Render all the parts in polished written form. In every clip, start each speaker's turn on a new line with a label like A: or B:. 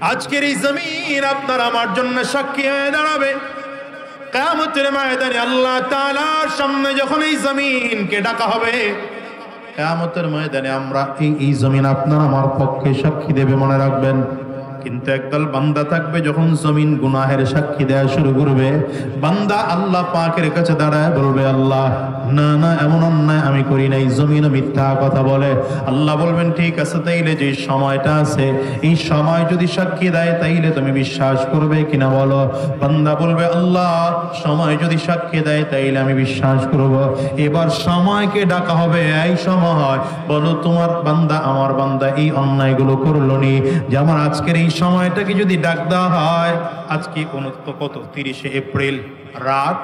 A: আজকের এই জমিন আপনার আমার জন্য সাক্ষী হয়ে দাঁড়াবে। কিয়ামতের ময়দানে আল্লাহ তাআলার সামনে যখন এই জমিনকে ডাকা হবে, কিয়ামতের ময়দানে আমরা এই জমিন আপনার আমার পক্ষে সাক্ষী দেবে, মনে রাখবেন। কিন্তু একদল বান্দা থাকবে, যখন জমিন গুনাহের সাক্ষী দেওয়া শুরু করবে, বান্দা আল্লাহ পাকের কাছে দাঁড়ায় বলবে, আল্লাহ না না, এমন অন্যায় আমি করি নাই। জমিনও মিথ্যা কথা বলে। আল্লাহ বলবেন, ঠিক আছে, তাইলে যে সময়টা আছে, এই সময় যদি সাক্ষী দেয় তাইলে তুমি বিশ্বাস করবে কিনা বলো। বান্দা বলবে, আল্লাহ সময় যদি সাক্ষী দেয় তাইলে আমি বিশ্বাস করব। এবার সময়কে ডাকা হবে, এই সময় বলো তোমার বান্দা আমার বান্দা এই অন্যায়গুলো করলো নি, যে আমার আজকের এই সময়টাকে যদি ডাক দেওয়া হয়, আজকে কত 30শে এপ্রিল রাত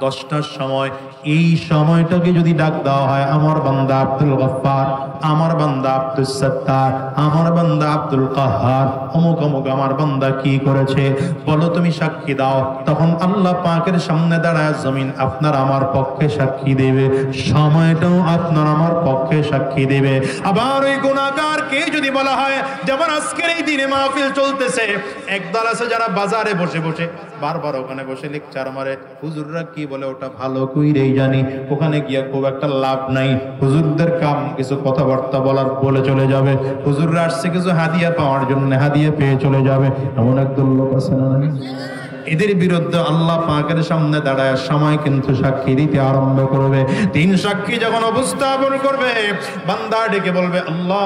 A: 10টার সময়, এই সময়টাকে যদি ডাক দেওয়া হয়, আমার বান্দা আব্দুল গফফার, আমার বান্দা আব্দুস সাত্তার, আমার বান্দা আব্দুল কাহার, অমুক অমুক আমার বান্দা কি করেছে বলো, তুমি সাক্ষী দাও। তখন আল্লাহ পাকের সামনে দাঁড়ায় জমিন আপনার আমার পক্ষে সাক্ষী দেবে, সময়টাও আপনার আমার পক্ষে সাক্ষী দেবে। আবার ওই গুনাহগারকে যদি বলা হয়, যেমন আজকের এই দিনে মাহফিল চলতেছে, একদল আছে যারা বাজারে বসে বসে বারবার ওখানে বসে লেকচার মারে, হুজুররা কি বলে ওটা ভালো কইরেই জানি, ওখানে গিয়া খুব একটা লাভ নাই। হুজুরদের কাম কিছু কথাবার্তা বলার বলে চলে যাবে, হুজুররা আসছে কিছু হাদিয়া পাওয়ার জন্য, হাদিয়া পেয়ে চলে যাবে। এমন একদল লোক আছে না? এদের বিরুদ্ধে আল্লাহ পাকের সামনে দাঁড়ায় সময় কিন্তু সাক্ষী দিতে আরম্ভ করবে। 3 সাক্ষী যখন উপস্থাপন করবে, বান্দা ডেকে বলবে, আল্লাহ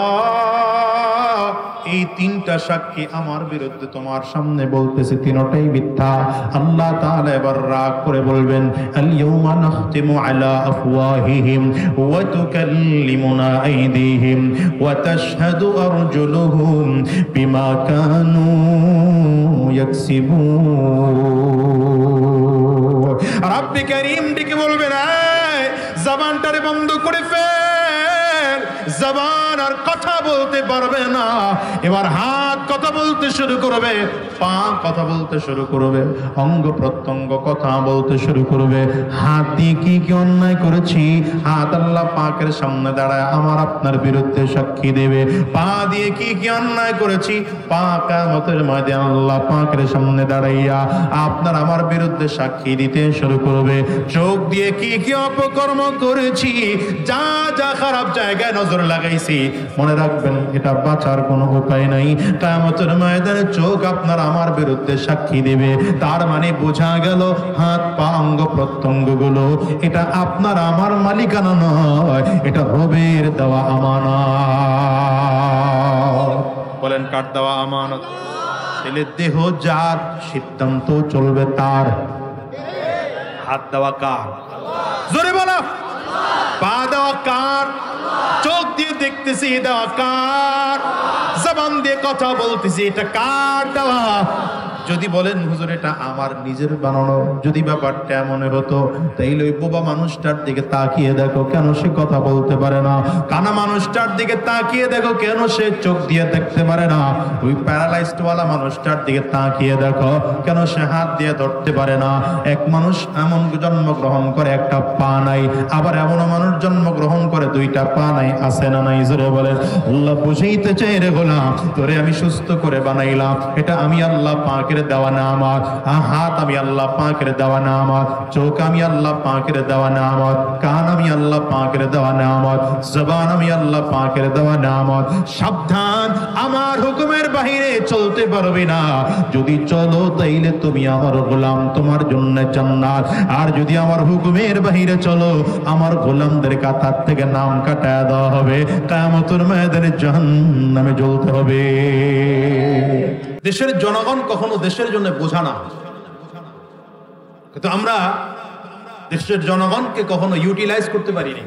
A: এই 3টা সাক্ষী আমার বিরুদ্ধে তোমার সামনে বলতেছে, 3টাই মিথ্যা। আল্লাহ তাআলা এবার রাগ করে বলবেন, আল ইয়াউমা নাখতিমু আলা আফওয়াহিহিম ওয়া তুকাল্লিমুনা আইদিহিম ওয়া তাশহাদু আরজুলুহুম বিমা কানু ইয়াকসিবুন। রব্বে কারীম ডেকে বলবেন, জবানটারে বন্ধ করে ফেল, জবান আর কথা বলতে পারবে না। এবার হাত কথা বলতে শুরু করবে, পা কথা বলতে শুরু করবে, অঙ্গ প্রত্যঙ্গ কথা বলতে শুরু করবে। হাত দিয়ে কি কি অন্যায় করেছি, হাত আল্লাহ পাকের সামনে দাঁড়ায় আমার আপনার বিরুদ্ধে সাক্ষী দেবে। পা দিয়ে কি কি অন্যায় করেছি, পা কিয়ামতের ময়দানে আল্লাহ পাকের সামনে দাঁড়াইয়া আপনার আমার বিরুদ্ধে সাক্ষী দিতে শুরু করবে। চোখ দিয়ে কি কি অপকর্ম করেছি, যা যা খারাপ জায়গায় নজর লাগাইছি, মনে রাখবেন এটা বাঁচার কোনো উপায় নাই। কিয়ামতের ময়দানে চোখ আপনার আমার বিরুদ্ধে সাক্ষী দেবে। তার মানে বোঝা গেল, হাত পা অঙ্গ প্রত্যঙ্গ গুলো এটা আপনার আমার মালিকানা নয়, এটা রবের দেওয়া আমানত। বলেন, কার দেওয়া আমানত? তাহলে দেহ যার, সিদ্ধান্ত চলবে তার। হাত দেওয়া কার? জোরে বলো। পা দেওয়া কার? চোখ দিয়ে দেখতেছি দেওয়া কার? জবান দিয়ে কথা বলতেছি, এটা কার দেওয়া? যদি বলেন হুজুর এটা আমার নিজের বানানো, যদি ব্যাপারটা মনে হতো, তাইলে ওই বোবা মানুষটার দিকে তাকিয়ে দেখো, কেন সে কথা বলতে পারে না? কানা মানুষটার দিকে তাকিয়ে দেখো, কেন সে চোখ দিয়ে দেখতে পারে না? ওই প্যারালাইজড ওয়ালা মানুষটার দিকে তাকিয়ে দেখো, কেন সে হাত দিয়ে ধরতে পারে না? এক মানুষ এমন জন্মগ্রহণ করে একটা পা নাই, আবার এমন মানুষ জন্মগ্রহণ করে 2টা পা নাই, আছে না নাই? জোরে বলেন। আল্লাহ বুঝাইতে চাই, রে গোলাম তোরে আমি সুস্থ করে বানাইলাম, এটা আমি আল্লাহ পাকের দেওয়া নামাত। হাত আমি আল্লাহ পাকের দেওয়া নামাত, চোখ আমি আল্লাহ পাকের দেওয়া নামাত, কান আমি আল্লাহ পাকের দেওয়া নামাত, জবান আমি আল্লাহ পাকের দেওয়া নামাত। সাবধান, আমার হুকুমের বাহিরে চলতে পারবে না। যদি চলো তাইলে তুমি আমার গোলাম, তোমার জন্য জান্নাত। আর যদি আমার হুকুমের বাহিরে চলো, আমার গোলামদের কাতার থেকে নাম কাটায় দেওয়া হবে, কিয়ামতের ময়দানে জাহান্নামে জ্বলতে হবে। দেশের জনগণ কখনো দেশের জন্য বোঝা না, কিন্তু আমরা দেশের জনগণকে কখনো ইউটিলাইজ করতে পারিনি,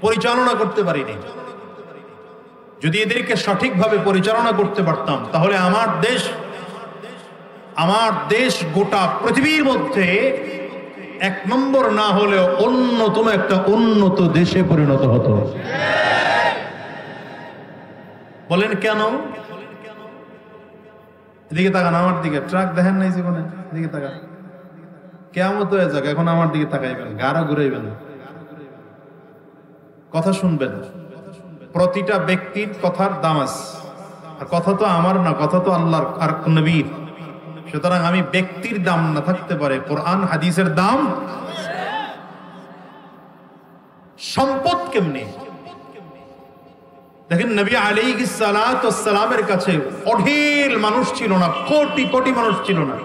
A: পরিচালনা করতে পারিনি। যদি এদেরকে সঠিকভাবে পরিচালনা করতে পারতাম, তাহলে আমার দেশ গোটা পৃথিবীর মধ্যে 1 নম্বর না হলেও অন্যতম একটা উন্নত দেশে পরিণত হতো। বলেন কেন? এদিকে তাকান, আমার দিকে। ট্রাক দেখেন নাই জীবনে? এদিকে তাকান। কিয়ামত হয়ে যাক, এখন আমার দিকে তাকাইবেন, গাড়া ঘুরাইবেন, কথা শুনবেন। প্রতিটা ব্যক্তির কথার দাম আছে। আর কথা তো আমার না, কথা তো আল্লাহর আর নবীর। সুতরাং আমি ব্যক্তির দাম না থাকতে পারে, কোরআন হাদিসের দাম। সম্পদ কেমনে দেখেন, নবী আলাইহিস সালাতু ওয়াস সালামের কাছে অঢেল মানুষ ছিল না, কোটি কোটি মানুষ ছিল না।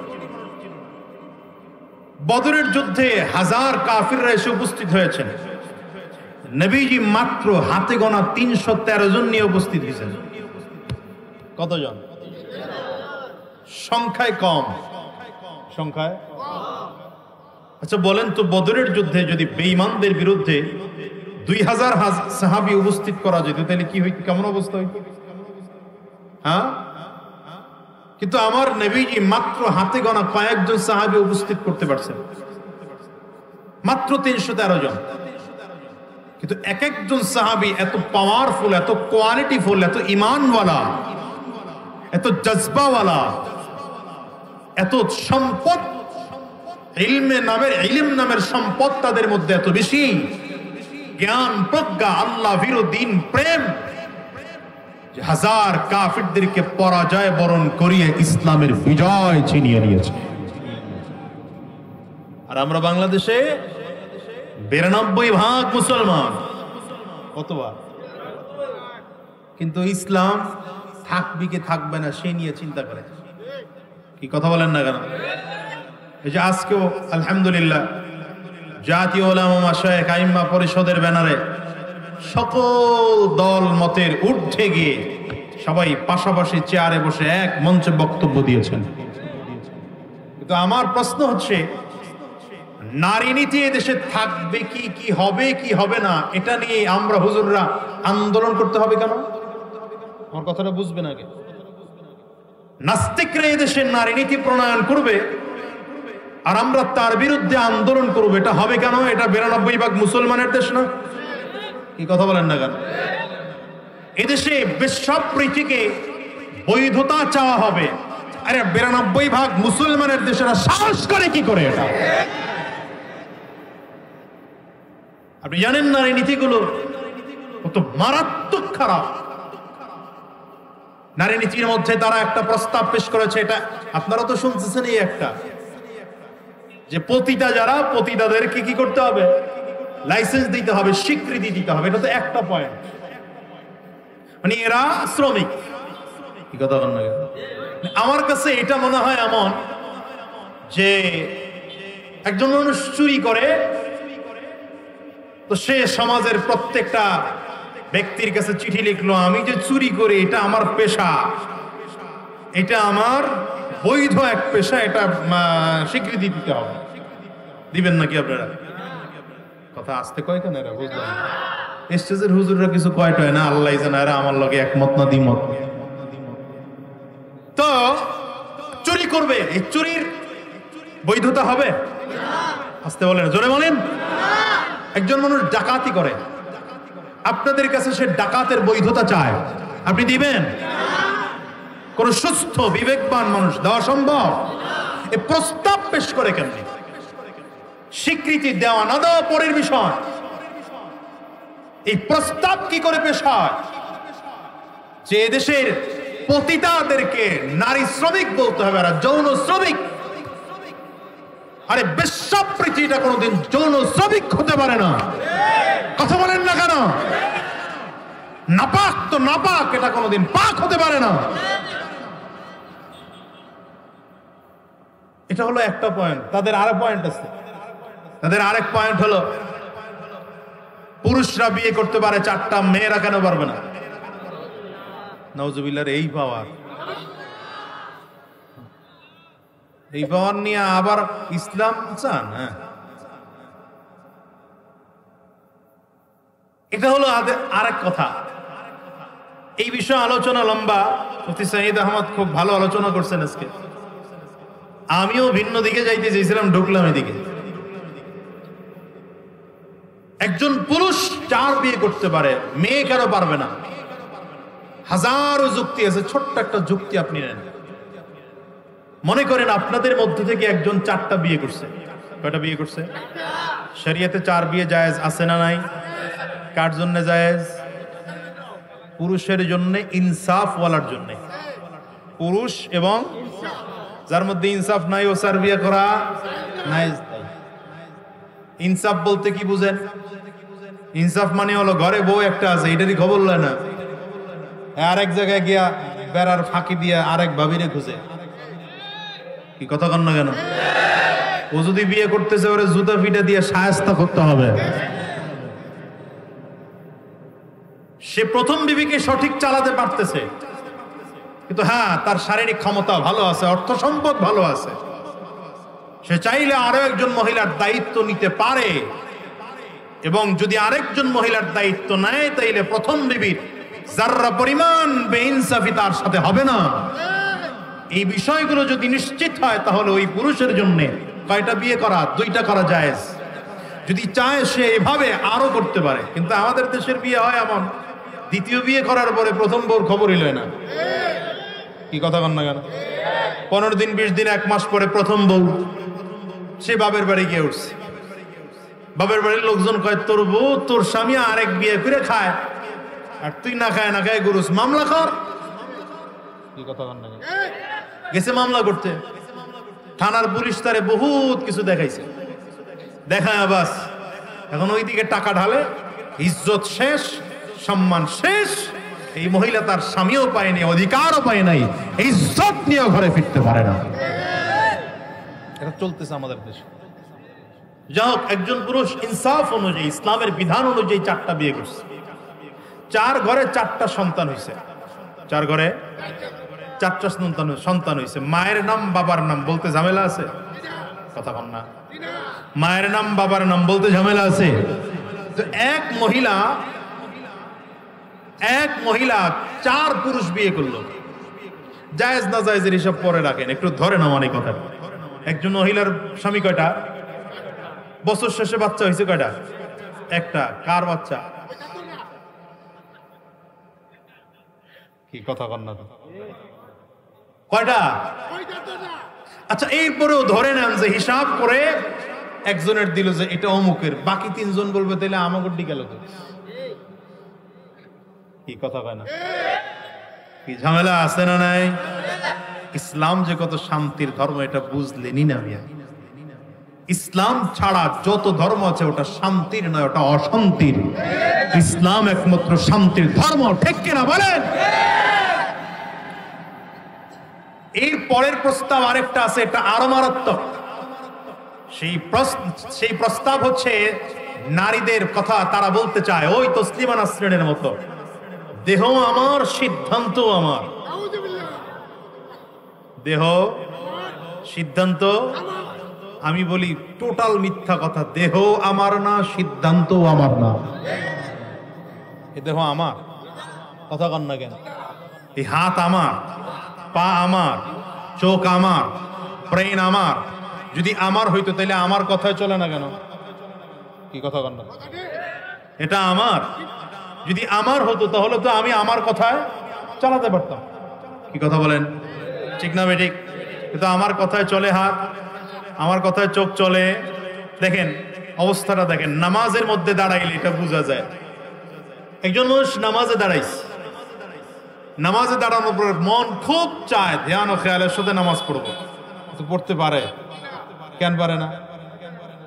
A: বদরের যুদ্ধে হাজার কাফিররা এসে উপস্থিত হয়েছেন, নবীজি মাত্র হাতে গোনা 313 জন নিয়ে উপস্থিত হয়েছেন। কতজন? সংখ্যায় কম, সংখ্যায়। আচ্ছা বলেন তো, বদরের যুদ্ধে যদি বেঈমানদের বিরুদ্ধে 2000 সাহাবী উপস্থিত করা যেত, তাহলে কি হইত, কেমন অবস্থা হইত? হ্যাঁ, কিন্তু আমার নবীজি মাত্র হাতে গোনা কয়েকজন সাহাবী উপস্থিত করতে পারছেন, মাত্র 313 জন। কিন্তু এক একজন সাহাবী এত পাওয়ারফুল, এত কোয়ালিটিফুল, এত ঈমানওয়ালা, এত জজবাওয়ালা, এত সম্পদ, ইলম নামের সম্পদ তাদের মধ্যে এত বেশি, জ্ঞান, প্রজ্ঞা, আল্লাহ ভীরু, দ্বীন প্রেম, যে হাজার কাফিরদেরকে পরাজয় বরণ করিয়ে ইসলামের বিজয় ছিনিয়ে নিয়েছে। আর আমরা বাংলাদেশে 92% মুসলমান, কতবার? কিন্তু ইসলাম থাকবে কি থাকবে না সে নিয়ে চিন্তা করে। কি কথা বলেন না কেন? এই যে আজকেও আলহামদুলিল্লাহ জাতীয় উলামা মাশায়েখ আইম্মা পরিষদের ব্যানারে সকল দল মতের ঊর্ধ্বে গিয়ে সবাই পাশাপাশি চেয়ারে বসে এক মঞ্চে বক্তব্য দিয়েছেন। কিন্তু আমার প্রশ্ন হচ্ছে, নারী নীতি এদেশে থাকবে কি, কি হবে কি হবে না, এটা নিয়ে আমরা হুজুররা আন্দোলন করতে হবে কেন? আমার কথাটা বুঝবেন আগে। নাস্তিকরা এদেশে নারী নীতি প্রণয়ন করবে আর আমরা তার বিরুদ্ধে আন্দোলন করবো, এটা হবে কেন? এটা 92% মুসলমানের দেশ না? কি কথা বলেন না কেন? এদেশে বেশ্যাবৃত্তিকে বৈধতা চাওয়া হবে, আরে 92% মুসলমানের দেশেরা সাহস করে কি করে এটা? আপনি জানেন নারী নীতিগুলো কত মারাত্মক খারাপ। নারী নীতির মধ্যে তারা একটা প্রস্তাব পেশ করেছে, এটা আপনারা তো শুনতেছেন, এই একটা যে পতিতা যারা, পতিতাদেরকে কি করতে হবে? লাইসেন্স দিতে হবে, স্বীকৃতি দিতে হবে। এটা তো একটা পয়েন্ট, মানে এরা শ্রমিক। কি কথা বলেন না? আমার কাছে এটা মনে হয় এমন যে একজন মানুষ চুরি করে, তো সে সমাজের প্রত্যেকটা ব্যক্তির কাছে চিঠি লিখলো, আমি যে চুরি করি এটা আমার পেশা, এটা আমার বৈধ এক পেশা, এটা স্বীকৃতি দিতে হবে। দিবেন নাকি আপনারা? কথা আসতে কয় কেন এরা? বুঝলাম স্টেজের হুজুররা কিছু কয়টা হয় না, আল্লাহ জানে, এরা আমার লগে একমত না দ্বিমত। তো চুরি করবে, এই চুরির বৈধতা হবে? আসতে বলেন, জোরে বলেন। একজন মানুষ ডাকাতি করে, আপনাদের কাছে সে ডাকাতের বৈধতা চায়, আপনি দিবেন? কোন সুস্থ বিবেকবান মানুষ দেওয়া সম্ভব? এই প্রস্তাব পেশ করে কেন? স্বীকৃতি দেওয়া না দেওয়া পরের বিষয়, এই প্রস্তাব কি করে পেশ হয় যে এদেশের পতিতাদেরকে নারী শ্রমিক বলতে হবে, আর যৌন শ্রমিক? আরে বেশ্যাবৃত্তি এটা কোনোদিন যৌন শ্রমিক হতে পারে না। কথা বলেন না কেন? নাপাক তো নাপাক, এটা কোনোদিন পাক হতে পারে না। এটা হলো একটা পয়েন্ট। তাদের আরেক পয়েন্ট আছে, তাদের আরেক পয়েন্ট হলো পুরুষরা বিয়ে করতে পারে 4টা, মেয়েরা কেন পারবে না? নাউজুবিল্লাহর এই পাওয়ার, এই পাওয়ার নিয়ে আবার ইসলাম চান? হ্যাঁ, এটা হলো আরেক কথা। এই বিষয়ে আলোচনা লম্বা, মুফতি সাঈদ আহমদ খুব ভালো আলোচনা করছেন আজকে। আমিও ভিন্ন দিকে যাইতে চাইছিলাম, ঢুকলাম এদিকে। একজন পুরুষ 4 বিয়ে করতে পারে, মেয়ে কেন পারবে না? হাজারো যুক্তি আছে, ছোট্ট একটা যুক্তি আপনি নেন। মনে করেন আপনাদের মধ্যে থেকে একজন 4টা বিয়ে করছে। কয়টা বিয়ে করছে? শরীয়তে 4 বিয়ে জায়েজ আছে না নাই? কার জন্য জায়েজ? পুরুষের জন্য, ইনসাফ ওয়ালার জন্য। পুরুষ এবং যার মধ্যে ইনসাফ নাই ও সার বিয়ে করা নাই। ইনসাফ বলতে কি বুঝেন? ইনসাফ মানে হলো ঘরে বউ একটা আছে, এটারই খবর লয় না, আরেক জায়গায় গিয়া বেড়ার ফাঁকি দিয়ে আরেক ভাবিরে খুঁজে। কি কথা কন না কেন? ও যদি বিয়ে করতেছে ওরে জুতা পিটা দিয়ে শায়েস্তা করতে হবে। সে প্রথম বিবিকে সঠিক চালাতে পারতেছে, কিন্তু হ্যাঁ তার শারীরিক ক্ষমতা ভালো আছে, অর্থ সম্পদ ভালো আছে, সে চাইলে আরো একজন মহিলার দায়িত্ব নিতে পারে। এবং যদি আরেকজন মহিলার দায়িত্ব নেয় তাইলে প্রথম বিবির যাররা পরিমাণ বেইনসাফি তার সাথে হবে না। এই বিষয়গুলো যদি নিশ্চিত হয় তাহলে ওই পুরুষের জন্য কয়টা বিয়ে করা? 2টা করা জায়েজ। যদি চায় সে এভাবে আরো করতে পারে। কিন্তু আমাদের দেশের বিয়ে হয় এমন, দ্বিতীয় বিয়ে করার পরে প্রথম বউর খবরই লয় না। কি কথা কন না কেন? 15 দিন 20 দিন 1 মাস পরে প্রথম বউ সে বাপের বাড়ি গিয়ে উঠছে। বাপের বাড়ির লোকজন কয় তোর বউ তোর স্বামী আরেক বিয়ে করে খায়, আর তুই না খায় না খায় গুরুস, মামলা কর। কি কথা কন না কেন? গেছে মামলা করতে, থানার পুলিশ তারে বহুত কিছু দেখাইছে, দেখায় বাস এখন ওইদিকে টাকা ঢালে, ইজ্জত শেষ, সম্মান শেষ। এই মহিলা তার স্বামীও পায়নি, অধিকারও পায় নাই, ইজ্জত নিয়ে ঘরে ফিরতে পারে না। এটা চলতেছে আমাদের দেশে। যাই হোক, একজন পুরুষ ইনসাফ অনুযায়ী, ইসলামের বিধান অনুযায়ী 4টা বিয়ে করছে, 4 ঘরে 4টা সন্তান হয়েছে, 4 ঘরে 4টা সন্তান হয়েছে। মায়ের নাম বাবার নাম বলতে ঝামেলা আছে? কথা কন না। মায়ের নাম বাবার নাম বলতে ঝামেলা আছে? তো এক মহিলা 4 পুরুষ বিয়ে করলো, জায়েজ না জায়েজের হিসাব পরে রাখেন, একটু ধরে নাও অনেক কথা। একজন মহিলার স্বামী কয়টা? বছর শেষে বাচ্চা হয়েছে কয়টা? একটা। কার বাচ্চা? কি কথা কন না? কয়টা? আচ্ছা, এরপরেও ধরে নেন যে হিসাব করে একজনের দিল যে এটা অমুকের, বাকি 3 জন বলবে তাহলে আমাকে ডি গেল। কি কথা কয় না? কি ঝামেলা আছে না নাই? ইসলাম যে কত শান্তির ধর্ম এটা বুঝলেনই না মিয়া। ইসলাম ছাড়া যত ধর্ম আছে ওটা শান্তির নয়, ওটা অশান্তির। ইসলাম একমাত্র শান্তির ধর্ম, ঠিক কিনা বলেন? এর পরের প্রস্তাব আরেকটা আছে, এটা আরো মারাত্মক। সেই প্রস্তাব হচ্ছে নারীদের কথা। তারা বলতে চায় ওই তসলিমা নাসরিনের মতো, দেহ আমার, সিদ্ধান্ত আমার। দেহ সিদ্ধান্ত, আমি বলি টোটাল মিথ্যা কথা। দেহ আমার না, সিদ্ধান্ত আমার না। এ দেহ আমার, কথা কন না কেন? এই হাত আমার, পা আমার, চোখ আমার, ব্রেন আমার। যদি আমার হইতো তাহলে আমার কথায় চলে না কেন? কি কথা কন না? এটা আমার, যদি আমার হতো তাহলে তো আমি আমার কথায় চালাতে পারতাম। কি কথা বলেন? ঠিক না বেঠিক? কিন্তু আমার কথায় চলে হাত, আমার কথায় চোখ চলে। দেখেন অবস্থাটা দেখেন, নামাজের মধ্যে দাঁড়াইলে এটা বোঝা যায়। একজন মানুষ নামাজে দাঁড়াইছে, নামাজে দাঁড়ানোর পর মন খুব চায় ধ্যান ও খেয়ালের সাথে নামাজ পড়বো, তো পড়তে পারে কেন পারে না?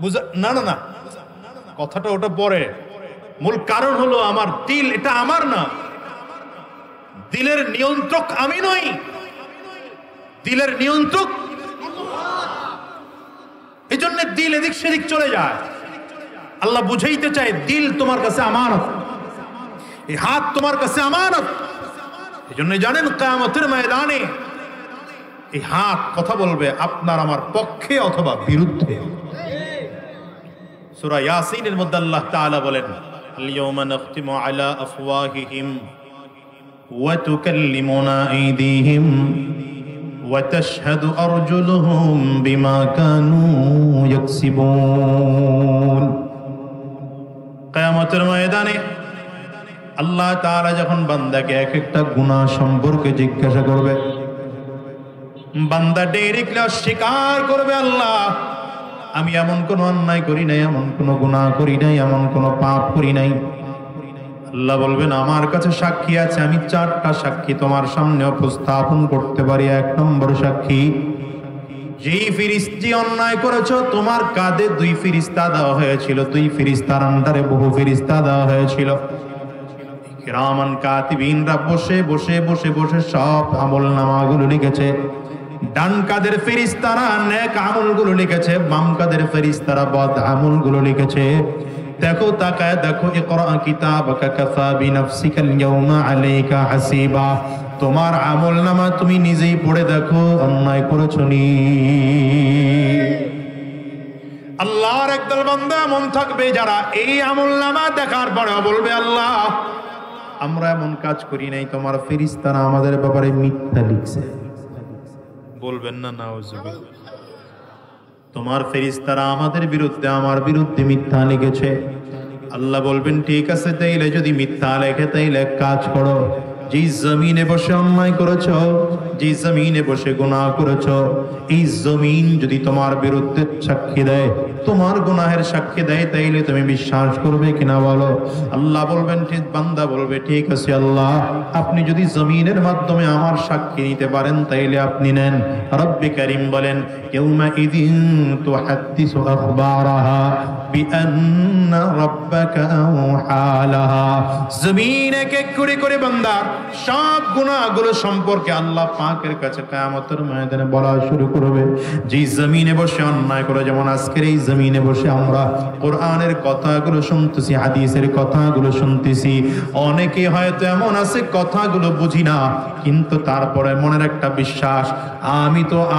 A: বুঝা না না না, কথাটা ওটা পরে। মূল কারণ হলো আমার দিল, এটা আমার না। দিলের নিয়ন্ত্রক আমি নই, দিলের নিয়ন্ত্রক। এই জন্য দিল এদিক সেদিক চলে যায়। আল্লাহ বুঝাইতে চায় দিল তোমার কাছে আমানত, এই হাত তোমার কাছে আমানত। এই জন্য জানেন কিয়ামতের ময়দানে এই হাত কথা বলবে আপনার আমার পক্ষে অথবা বিরুদ্ধে। সূরা ইয়াসিনের মধ্যে আল্লাহ তাআলা বলেন, আল-ইয়াওমা নাখতিমু আলা আফওয়াহিহিম ওয়া তুকাল্লিমুনা আইদিহিম ওয়া তাশহাদু আরজুলুহুম বিমা কানু ইয়াকসিবুন। কিয়ামতের ময়দানে আল্লাহ তাআলা যখন বান্দাকে এক একটা গুনাহ সম্পর্কে জিজ্ঞাসা করবে, বান্দা ডাইরেক্টলি অস্বীকার করবে, আল্লাহ আমি এমন কোন অন্যায় করি নাই, এমন কোন গুনাহ করি নাই, এমন কোন পাপ করি নাই। আল্লাহ বলবেন আমার কাছে সাক্ষী আছে, আমি 4টা সাক্ষী তোমার সামনে উপস্থাপন করতে পারি। 1 নম্বর সাক্ষী, যেই ফেরেশতা অন্যায় করেছো তোমার কাঁধে 2 ফেরেশতা দেওয়া হয়েছিল, 2 ফেরেশতার আন্ডারে বহু ফেরেশতা দেওয়া হয়েছিল। কিরামান কাতিবিনরা বসে বসে বসে বসে সব আমলনামাগুলো লিখেছে। ডান কাদের ফেরেশতারা নেক আমলগুলো লিখেছে, বাম কাদের ফেরেশতারা বদ আমলগুলো লিখেছে। দেখো তাকায় দেখো, ইকরা কিতাবাকা কাফা বিনাফসিকাল ইয়াউমা আলাইকা হাসিবা। তোমার আমলনামা তুমি নিজেই পড়ে দেখো অন্যায় করেছো নি। আল্লাহর একদল বান্দা এমন থাকবে যারা এই আমলনামা দেখার পরে বলবে আল্লাহ আমরা এমন কাজ করি নাই, তোমার ফেরেশতারা আমাদের ব্যাপারে মিথ্যা লিখছে। বলবেন না নাউজুবিল্লাহ, তোমার ফেরেশতারা আমাদের বিরুদ্ধে আমার বিরুদ্ধে মিথ্যা লিখেছে। আল্লাহ বলবেন ঠিক আছে, তাইলে যদি মিথ্যা লেখে তাইলে এক কাজ করো, যেই জমিনে বসে অন্যায় করেছো, যেই জমিনে বসে গুনাহ করেছো, এই জমিন যদি তোমার বিরুদ্ধে সাক্ষী দেয়, তোমার গুনাহের সাক্ষী দেয়, তাইলে তুমি বিশ্বাস করবে কিনা বলো। আল্লাহ বলবেন ঠিক, বান্দা বলবে ঠিক আছে আল্লাহ, আপনি যদি জমিনের মাধ্যমে আমার সাক্ষী নিতে পারেন তাইলে আপনি নেন। রব্বে কারীম বলেন ইয়াউমা ইযিন তুহাদ্দিসু আখবারাহা বিআন্না রাব্বাকা আওহা লাহা। জমিন এক এক করে বান্দার সব গুনাহগুলো সম্পর্কে আল্লাহ পাকের কাছে কিয়ামতের ময়দানে বলা শুরু করবে। যে জমিনে বসে অন্যায় করে, যেমন আজকের এই জমিনে বসে আমরা কোরআনের কথাগুলো শুনতেছি, হাদিসের কথাগুলো শুনতেছি। অনেকে হয়তো এমন আছে কথাগুলো বুঝি না, কিন্তু তারপরে মনের একটা বিশ্বাস,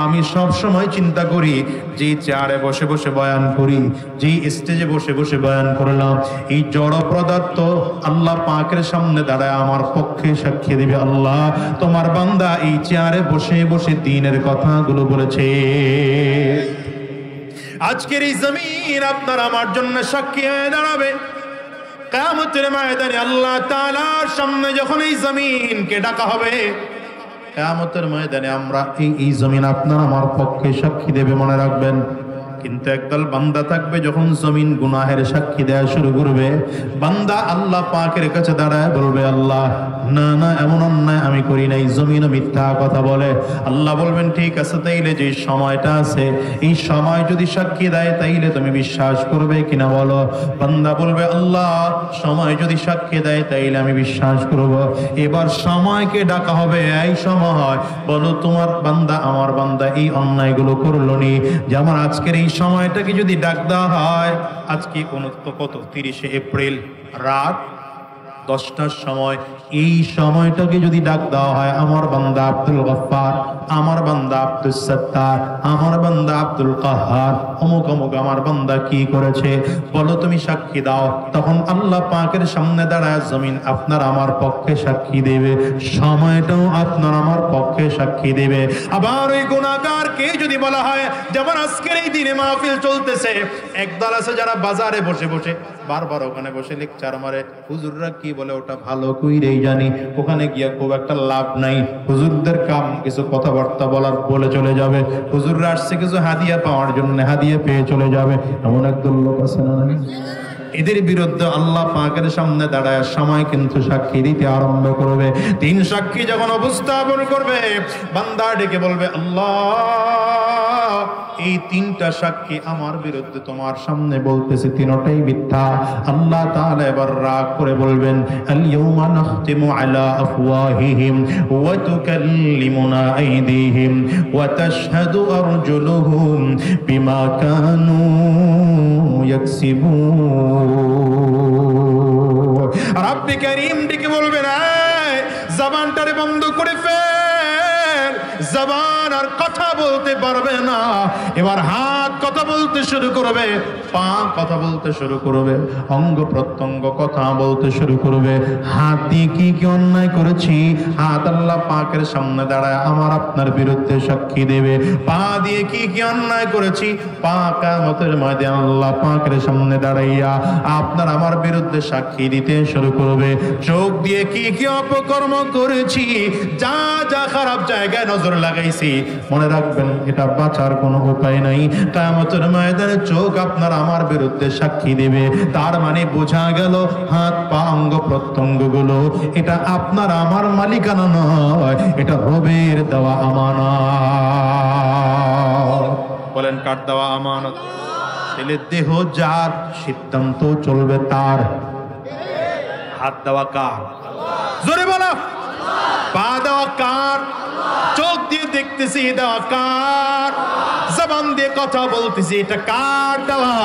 A: আমি সব সময় চিন্তা করি যে চেয়ারে বসে বসে বয়ান করি, যে স্টেজে বসে বসে বয়ান করলাম, এই জড় পদার্থ আল্লাহ পাকের সামনে দাঁড়ায় আমার পক্ষে সাক্ষী দিবে আল্লাহ তোমার বান্দা এই চেয়ারে বসে বসে দ্বীনের কথাগুলো বলেছে। আজকের এই জমিন আপনার আমার জন্য সাক্ষী হয়ে দাঁড়াবে। কিয়ামতের ময়দানে আল্লাহ তাআলার সামনে যখন এই জমিনকে ডাকা হবে, কিয়ামতের ময়দানে আমরা এই জমিন আপনার আমার পক্ষে সাক্ষী দেবে, মনে রাখবেন। কিন্তু একদল বান্দা থাকবে, যখন জমিন গুনাহের সাক্ষী দেওয়া শুরু করবে, বান্দা আল্লাহ পাকের কাছে দাঁড়ায় বলবে আল্লাহ না না এমন অন্যায় আমি করি নাই, জমিনও মিথ্যা কথা বলে। আল্লাহ বলবেন ঠিক আছে, তাইলে যে সময়টা আছে এই সময় যদি সাক্ষী দেয় তাইলে তুমি বিশ্বাস করবে কিনা বলো। বান্দা বলবে আল্লাহ সময় যদি সাক্ষী দেয় তাইলে আমি বিশ্বাস করব। এবার সময়কে ডাকা হবে, এই সময় বলো তোমার বান্দা আমার বান্দা এই অন্যায়গুলো করলো নি, যে আমার আজকের এই সময়টাকে যদি ডাক দেওয়া হয়, আজকে কত 30শে এপ্রিল রাত 10টার সময়, এই সময়টাকে যদি ডাক দেওয়া হয়, আমার বান্দা আব্দুল গফফার, আমার বান্দা আব্দুস সাত্তার, আমার বান্দা আব্দুল কাহার, অমুক অমুক আমার বান্দা কি করেছে বলো তুমি সাক্ষী দাও। তখন আল্লাহ পাকের সামনে দাঁড়ায় জমিন আপনার আমার পক্ষে সাক্ষী দেবে, সময়টাও আপনার আমার পক্ষে সাক্ষী দেবে। আবার ওই গুনাহগারকে যদি বলা হয়, যেমন আজকের এই দিনে মাহফিল চলতেছে, একদল আছে যারা বাজারে বসে বসে বারবার ওখানে বসে লেকচার মারে, হুজুররা কি বলে ওটা ভালো কইরেই জানি, ওখানে গিয়া খুব একটা লাভ নাই। হুজুরদের কাম কিছু কথাবার্তা বলার বলে চলে যাবে, হুজুররা আসছে কিছু হাদিয়া পাওয়ার জন্য, হাদিয়া পেয়ে চলে যাবে। এমন একদল লোক আছে না? এদের বিরুদ্ধে আল্লাহ পাকের সামনে দাঁড়ায় সময় কিন্তু সাক্ষী দিতে আরম্ভ করবে। 3 সাক্ষী যখন উপস্থাপন করবে, বান্দা ডেকে বলবে আল্লাহ এই 3টা সাক্ষী আমার বিরুদ্ধে তোমার সামনে বলতেছে, 3টাই মিথ্যা। আল্লাহ তাআলা এবার রাগ করে বলবেন আল ইয়াউমা নাখতিমু আলা আফওয়াহিহিম ওয়া তুকাল্লিমুনা আইদিহিম ওয়া তাশহাদু আরজুলুহুম বিমা কানু ইয়াকসিবুন। রব্বে কারীম ডেকে বলবেন জবানটারে বন্ধ করে ফেল, জবান আর কথা বলতে পারবে না। এবার হাত কথা বলতে শুরু করবে, পা কথা বলতে শুরু করবে, অঙ্গ প্রত্যঙ্গ কথা বলতে শুরু করবে। হাত দিয়ে কি কি অন্যায় করেছি, হাত আল্লাহ পাকের সামনে দাঁড়ায় আমার আপনার বিরুদ্ধে সাক্ষী দেবে। পা দিয়ে কি কি অন্যায় করেছি, পা কিয়ামতের ময়দানে আল্লাহ পাকের সামনে দাঁড়াইয়া আপনার আমার বিরুদ্ধে সাক্ষী দিতে শুরু করবে। চোখ দিয়ে কি কি অপকর্ম করেছি, যা যা খারাপ জায়গায় নজর নজর লাগাইছি, মনে রাখবেন এটা বাঁচার কোনো উপায় নাই। কিয়ামতের ময়দানে চোখ আপনার আমার বিরুদ্ধে সাক্ষী দেবে। তার মানে বোঝা গেল হাত পা অঙ্গ প্রত্যঙ্গগুলো এটা আপনার আমার মালিকানা নয়, এটা রবের দেওয়া আমানত। বলেন কার দেওয়া আমানত? তাহলে দেহ যার, সিদ্ধান্ত চলবে তার। হাত দেওয়া কার? জোরে বলো। পা দেওয়া কার? চোখ দিয়ে দেখতেছি দেওয়া কার? জবান দিয়ে কথা বলতেছি এটা কার দেওয়া?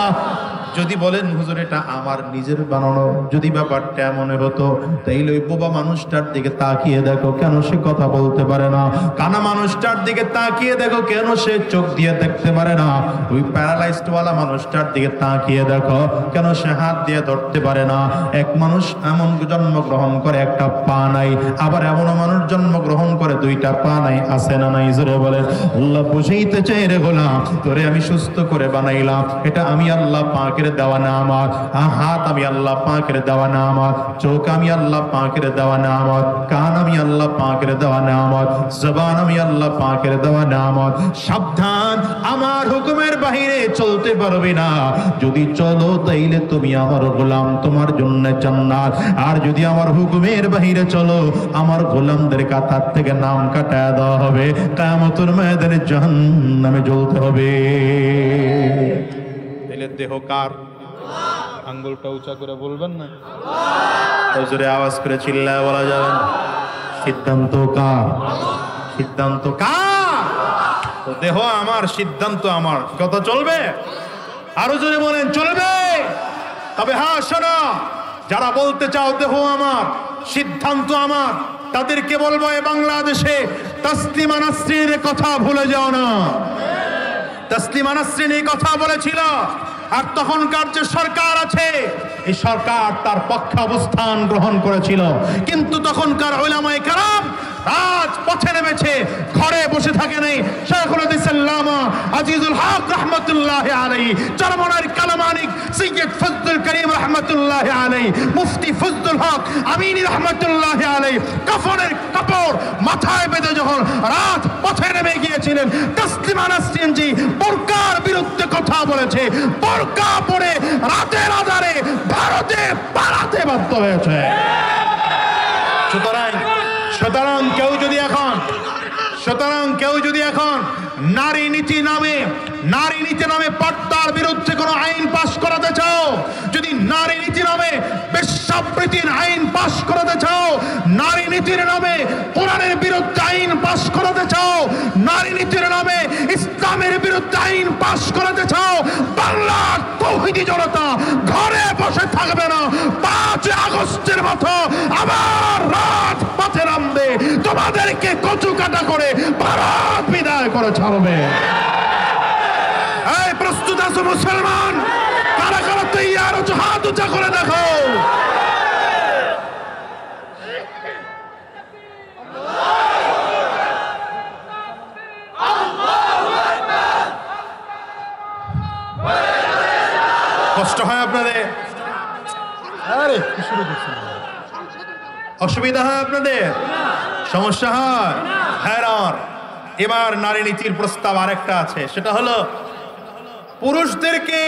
A: যদি বলেন হুজুর এটা আমার নিজের বানানো, যদি ব্যাপারটা মনে হতো তাইলে ওই বোবা মানুষটার দিকে তাকিয়ে দেখো কেন সে কথা বলতে পারে না, কানা মানুষটার দিকে তাকিয়ে দেখো কেন সে চোখ দিয়ে দেখতে পারে না, ওই প্যারালাইজড ওয়ালা মানুষটার দিকে তাকিয়ে দেখো কেন সে হাত দিয়ে ধরতে পারে না। এক মানুষ এমন জন্মগ্রহণ করে একটা পা নাই, আবার এমন মানুষ জন্মগ্রহণ করে দুইটা পা নাই, আছে না নাই? জোরে বলেন। আল্লাহ বুঝাইতে চাই রে গোলাম, তোরে আমি সুস্থ করে বানাইলাম, এটা আমি আল্লাহ পাকের দেওয়া নামাত। হাত আমি আল্লাহ পাকের দেওয়া নামাত, চোখ আমি আল্লাহ পাকের দেওয়া নামাত, কান আমি আল্লাহ পাকের দেওয়া নামাত, জবান আমি আল্লাহ পাকের দেওয়া নামাত। সাবধান, আমার হুকুমের বাহিরে চলতে পারবে না। যদি চলো তাইলে তুমি আমার গোলাম, তোমার জন্য জান্নাত। আর যদি আমার হুকুমের বাহিরে চলো আমার গোলামদের কাতার থেকে নাম কাটায় দেওয়া হবে, কিয়ামতের ময়দানে জাহান্নামে জ্বলতে হবে। দেহ কার? আঙ্গুলটা উঁচা করে বলবেন না, জোরে আওয়াজ করে চিল্লায় বলা যাবে না। সিদ্ধান্ত কার? সিদ্ধান্ত কার? তো দেহ আমার, সিদ্ধান্ত আমার, কথা চলবে? আরো জোরে বলেন চলবে? তবে হ্যাঁ শোনো, যারা বলতে চাও দেহ আমার সিদ্ধান্ত আমার, তাদেরকে বলবো এ বাংলাদেশে তাসলিমা নাসরিনের কথা ভুলে যাও না। তাসলিমা নাসরিন এই কথা বলেছিল, আর তখনকার যে সরকার আছে এই সরকার তার পক্ষে অবস্থান গ্রহণ করেছিল, কিন্তু তখনকার উলামায়ে কেরাম রাজপথে নেমেছে, ঘরে বসে থাকে নাই। শাইখুল হাদিস আল্লামা আজিজুল হক রাহমাতুল্লাহি আলাইহি, চরমনার কালামানিক সৈয়দ ফজলুল করিম রাহমাতুল্লাহি আলাইহি, মুফতি ফজলুল হক আমিনী রাহমাতুল্লাহি আলাইহি কাফনের কাপড় মাথায় বেঁধে যখন রাজপথে নেমে গিয়েছিলেন, তাসলিমা নাসরিন জি বোরকার বিরুদ্ধে কথা বলেছে। বোরকা পরে রাতের আধারে ভারতে পালাতে বাধ্য হয়েছে। সুতরাং কেউ যদি এখন নারী নীতি নামে পর্দার বিরুদ্ধে কোনো আইন পাশ করাতে চাও, যদি নারী নীতি নামে বেশ্যাবৃত্তির আইন পাশ করাতে চাও, নারী নীতির নামে কোরআনের বিরুদ্ধে আইন পাশ করাতে চাও, নারী নীতির নামে ইসলামের বিরুদ্ধে আইন পাশ করাতে চাও, বাংলার তৌহিদি জনতা ঘরে বসে থাকবে না। 5 আগস্টের মতো আবার রাত পথে নামবে, তোমাদেরকে কচু কাটা করে ভারত বিদায় করে ছাড়বে। এই প্রস্তুত আছো মুসলমান? কারা কারা তৈয়ার? হাত উঁচা করে দেখো। কষ্ট হয় আপনাদের? আরে শুরু করছেন, অসুবিধা হয় আপনাদের? সমস্যা হয়? হ্যাঁ। এবার নারী নীতির প্রস্তাব আরেকটা আছে, সেটা হলো পুরুষদেরকে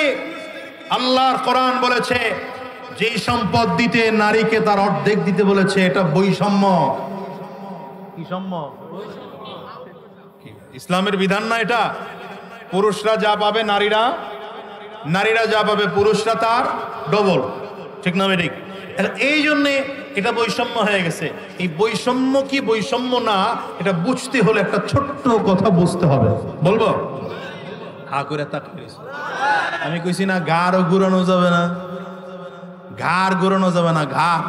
A: আল্লাহর কোরআন বলেছে যে সম্পদ দিতে নারীকে তার অর্ধেক দিতে বলেছে, এটা বৈষম্য। কি সম্য? ইসলামের বিধান না এটা। পুরুষরা যা পাবে নারীরা যা পাবে পুরুষরা তার ডবল, ঠিক না ঠিক? এই জন্যে এটা বৈষম্য হয়ে গেছে। এই বৈষম্য কি বৈষম্য না এটা বুঝতে হলে একটা ছোট্ট কথা বুঝতে হবে। বলবো? হা করে তাকিয়ে আমি কইছি না ঘাড় ঘুরানো যাবে না, ঘাড় ঘুরানো যাবে না, ঘাড়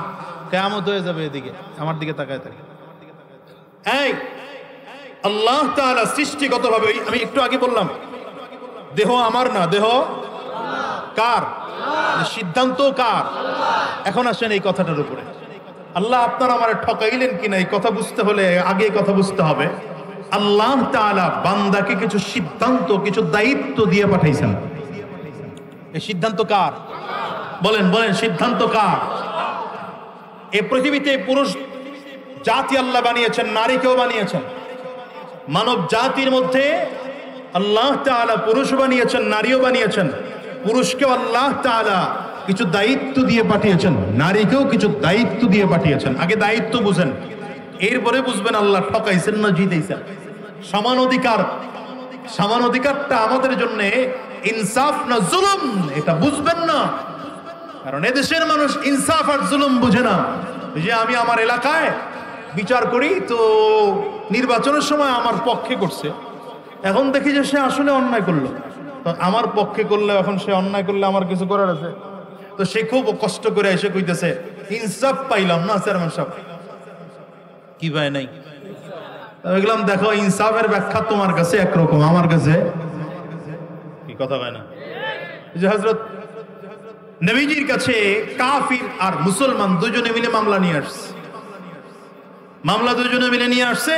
A: কিয়ামত হয়ে যাবে। এদিকে আমার দিকে তাকায় থাকে। এই আল্লাহ তাআলা সৃষ্টিগতভাবে, আমি একটু আগে বললাম দেহ আমার না, দেহ কার? সিদ্ধান্ত কার? এখন আসেন এই কথাটার উপরে। আল্লাহ আপনারা আমার ঠকাইলেন কিনা এই কথা বুঝতে হলে আগে কথা বুঝতে হবে। আল্লাহ তাআলা বান্দাকে কিছু সিদ্ধান্ত, কিছু দায়িত্ব দিয়ে পাঠাইছেন। এই সিদ্ধান্ত কার? বলেন সিদ্ধান্ত কার? এই পৃথিবীতে পুরুষ জাতি আল্লাহ বানিয়েছেন, নারীকেও বানিয়েছেন। মানব জাতির মধ্যে আল্লাহ তাআলা পুরুষ বানিয়েছেন, নারীও বানিয়েছেন। পুরুষকে আল্লাহ তাআলা কিছু দায়িত্ব দিয়ে পাঠিয়েছেন, নারীকেও কিছু দায়িত্ব দিয়ে পাঠিয়েছেন। আগে দায়িত্ব বুঝেন, এরপরে বুঝবেন আল্লাহ ঠকাইছেন না জিতাইছেন। সমান অধিকার, সমান অধিকারটা আমাদের জন্য ইনসাফ না জুলুম, এটা বুঝবেন না। কারণ এদেশের মানুষ ইনসাফ আর জুলুম বুঝে না। যে আমি আমার এলাকায় বিচার করি, তো নির্বাচনের সময় আমার পক্ষে করছে, এখন দেখি যে সে আসলে অন্যায় করলো, তো আমার পক্ষে করলে এখন সে অন্যায় করলে আমার কিছু করার আছে, তো সে খুব কষ্ট করে এসে কইতেছে ইনসাফ পাইলাম না চেয়ারম্যান সাহেব। কি ভাই নাই দেখলাম, দেখো ইনসাফের ব্যাখ্যা তোমার কাছে একরকম, আমার কাছে কি কথা হয় না। যে হযরত নবীজির কাছে কাফির আর মুসলমান দুজনে মিলে মামলা নিয়ে আসছে, মামলা দুজনে মিলে নিয়ে আসছে।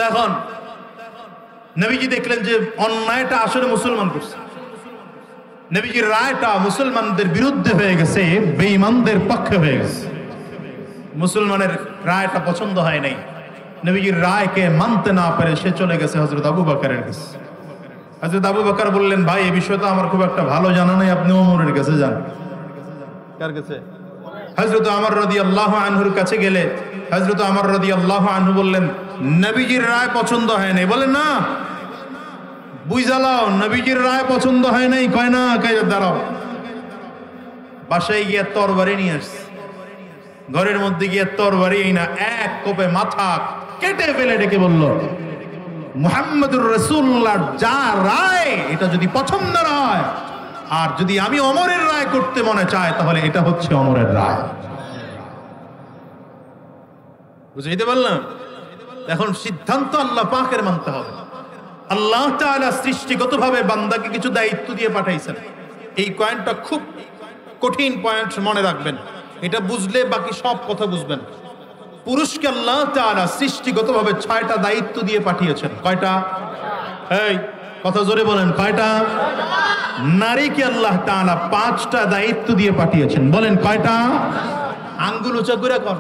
A: তখন নবীজি দেখলেন যে অন্যায়টা আসলে মুসলমান করছে, নবীজির রায়টা মুসলমানদের বিরুদ্ধে হয়ে গেছে, বেঈমানদের পক্ষে হয়ে গেছে। মুসলমানের রায়টা পছন্দ হয় নাই, নবীজির রায়কে মানতে না পেরে সে চলে গেছে হযরত আবু বকরের কাছে। হযরত আবু বকর বললেন, ভাই এই বিষয়টা আমার খুব একটা ভালো জানা নাই, আপনি ওমরের কাছে যান। কার কাছে? হযরত ওমর রাদিয়াল্লাহু আনহুর কাছে গেলে হযরত ওমর রাদিয়াল্লাহু আনহু বললেন, নবীজির রায় পছন্দ হয় নাই। বলেন না, বুঝালাও নবীজির রায় পছন্দ হয় নাই। কয় না, কয় দাঁড়াও। বাসায় গিয়ে তরবারি নিয়ে আসছে, ঘরের মধ্যে গিয়ে তরবারি না এক কোপে মাথা কেটে ফেলে ডেকে বলল, মুহাম্মদুর রাসূলুল্লাহ যা রায় এটা যদি পছন্দ না হয়, আর যদি আমি ওমরের রায় করতে মনে চায়, তাহলে এটা হচ্ছে ওমরের রায়। বুঝাইতে পারলাম? এখন সিদ্ধান্ত আল্লাহ পাকের মানতে হবে। আল্লাহ তাআলা সৃষ্টিগতভাবে বান্দাকে কিছু দায়িত্ব দিয়ে পাঠাইছেন। এই পয়েন্টটা খুব কঠিন পয়েন্ট, মনে রাখবেন। এটা বুঝলে বাকি সব কথা বুঝবেন। পুরুষকে আল্লাহ তাআলা সৃষ্টিগতভাবে 6টা দায়িত্ব দিয়ে পাঠিয়েছেন। কয়টা? এই কথা জোরে বলেন, কয়টা? নারীকে আল্লাহ তাআলা 5টা দায়িত্ব দিয়ে পাঠিয়েছেন। বলেন কয়টা? আঙ্গুল উঁচা করে কন,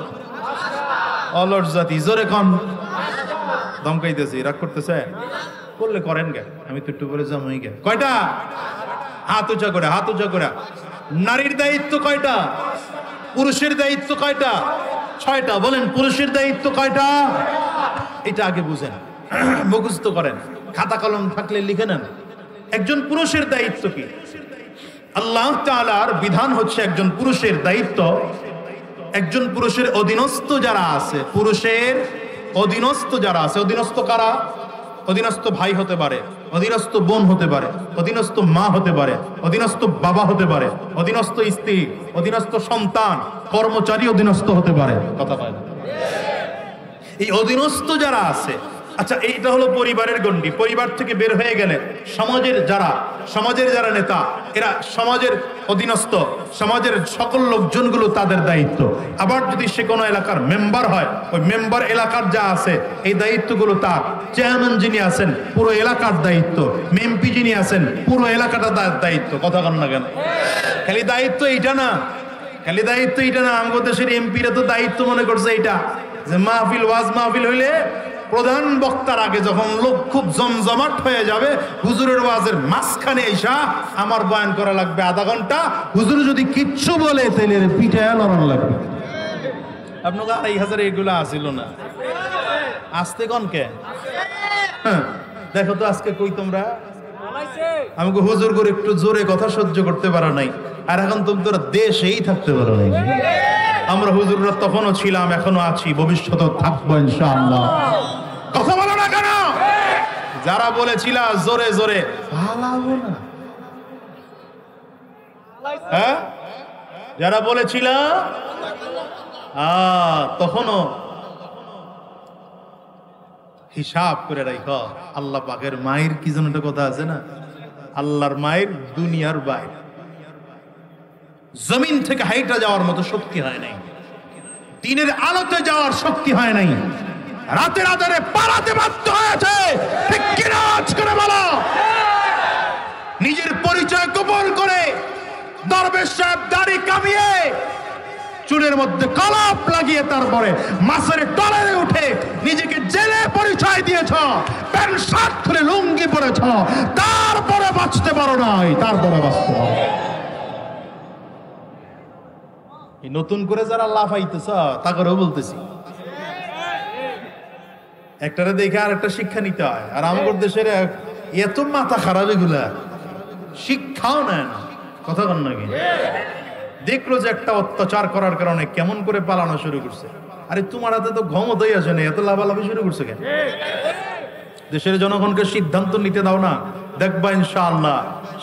A: অলস জাতি, জোরে কন। ধমকাইতেছি, রাগ করতেছে, করলে করেন গে, আমি তো একটু করে জামাই গে। কয়টা? হাত উঁচা করে, হাত উঁচা করে। নারীর দায়িত্ব কয়টা? পুরুষের দায়িত্ব কয়টা? 6টা। বলেন পুরুষের দায়িত্ব কয়টা? এটা আগে বুঝেন, মুখস্থ করেন, খাতা কলম থাকলে লিখে নেন। একজন পুরুষের দায়িত্ব কি? আল্লাহ তাআলার বিধান হচ্ছে একজন পুরুষের দায়িত্ব, একজন পুরুষের অধীনস্থ যারা আছে, পুরুষের অধীনস্থ যারা আছে, অধীনস্থ কারা? অধীনস্থ ভাই হতে পারে, অধীনস্থ বোন হতে পারে, অধীনস্থ মা হতে পারে, অধীনস্থ বাবা হতে পারে, অধীনস্থ স্ত্রী, অধীনস্থ সন্তান, কর্মচারী অধীনস্থ হতে পারে। কথা বলেন, এই অধীনস্থ যারা আছে, আচ্ছা এইটা হলো পরিবারের গণ্ডি। পরিবার থেকে বের হয়ে গেলে সমাজের যারা নেতা, এরা সমাজের অধীনস্থ, সমাজের সকল লোকজনগুলো তাদের দায়িত্ব। আবার যদি সে কোনো এলাকার মেম্বার হয়, ওই মেম্বার এলাকার যা আছে এই দায়িত্বগুলো তার। চেয়ারম্যান যিনি আছেন পুরো এলাকার দায়িত্ব, এমপি যিনি আছেন পুরো এলাকাটা তার দায়িত্ব। কথা কন না কেন? খালি দায়িত্ব এইটা না, খালি দায়িত্ব এইটা না। আমাদের দেশের এমপিরা তো দায়িত্ব মনে করছে এইটা যে মাহফিল, ওয়াজ মাহফিল হইলে প্রধান বক্তার আগে যখন লোক খুব জমজমাট হয়ে যাবে, হুজুরের ওয়াজের মাঝখানে এসা আমার বয়ান করা লাগবে আধা ঘন্টা। হুজুর যদি কিচ্ছু বলে তাহলে পিঠায় লড়ানো লাগবে। আপনার 2500 এগুলো আসিল না, আসতে কনকে? দেখো তো আজকে কই তোমরা? আমাকে হুজুর করে একটু জোরে কথা সহ্য করতে পারো নাই, আর এখন তোমরা দেশেই থাকতে পারো নাই। আমরা হুজুররা তখনও ছিলাম, এখনো আছি, ভবিষ্যতেও থাকবো ইনশাআল্লাহ। কথা বলো না কেন? যারা বলেছিল জোরে জোরে পালাবো না, হ্যাঁ, যারা বলেছিল তখনও হিসাব করে রাখ। আল্লাহ পাকের মায়ের কি যেন একটা কথা আছে না, আল্লাহর মায়ের দুনিয়ার বাইরে, জমিন থেকে হাইটা যাওয়ার মতো শক্তি হয় নাই, দিনের আলোতে যাওয়ার শক্তি হয় নাই, রাতের আধারে পালাতে বাধ্য হয়েছে। ঠিক কিনা? আজ করে বলো। নিজের পরিচয় গোপন করে দরবেশ সাহেব দাড়ি কামিয়ে চুলের মধ্যে কলপ লাগিয়ে তারপরে মাছের টলারে উঠে নিজেকে জেলে পরিচয় দিয়েছ, প্যান্ট শার্ট খুলে লুঙ্গি পরেছ, তারপরে বাঁচতে পারো নাই, তারপরে বাঁচতে পারো। নতুন করে যারা লাফাইতেছ তা করেও বলতেছি, একটারে দেখে আর একটা শিক্ষা নিতে হয়। আর আমাদের দেশের এত মাথা খারাপ, এগুলা শিক্ষাও নেয় না, কথা কন নাকি? দেখলো যে একটা অত্যাচার করার কারণে কেমন করে পালানো শুরু করছে। আরে তোমার হাতে তো ক্ষমতাই আছে না, এত লাফালাফি শুরু করছে কেন? দেশের জনগণকে সিদ্ধান্ত নিতে দাও না, দেখবা ইনশাআল্লাহ